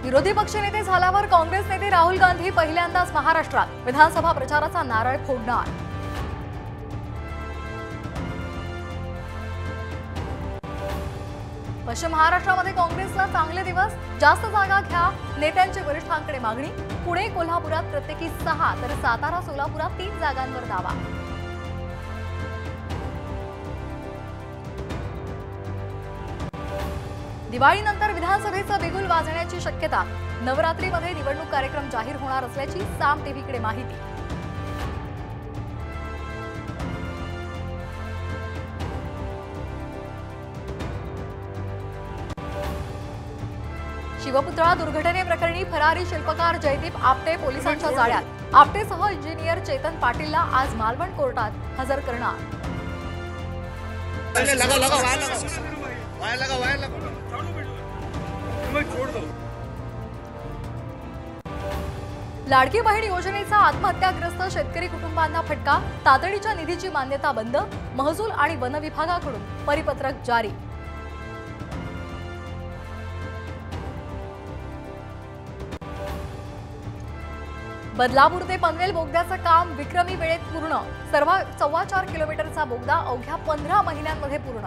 विरोधी पक्षनेते झाल्यावर काँग्रेस नेते राहुल गांधी पहिल्यांदाच महाराष्ट्रात विधानसभा प्रचाराचा नारळ फोडणार। पश्चिम महाराष्ट्रामध्ये काँग्रेसला चांगले दिवस, जास्त जागा घ्या, नेत्यांची वरिष्ठांकडे मागणी। पुणे कोल्हापुरात प्रत्येकी 6 तर सातारा सोलापुरात 3 जागांवर दावा। दिवाळीनंतर विधानसभेचं बिगुल वाजण्याची शक्यता। नवरात्रीमध्ये निवडणूक कार्यक्रम जाहीर होणार असल्याची साम टीव्हीकडे माहिती। शिवपुतळा दुर्घटनेप्रकरणी फरारी शिल्पकार जयदीप आपटे पोलिसांच्या जाळ्यात। आपटेसह इंजिनियर चेतन पाटीलला आज मालवण कोर्टात हजर करणार। लाडकी बहीण योजनेचा आत्महत्याग्रस्त शेतकरी कुटुंबांना फटका। तातडीच्या निधीची मान्यता बंद। महसूल आणि वन विभागाकडून परिपत्रक जारी। बदलापूर ते पनवेल बोगद्याचं काम विक्रमी वेळेत पूर्ण। 4.25 किलोमीटरचा बोगदा अवघ्या 15 महिन्यांमध्ये पूर्ण।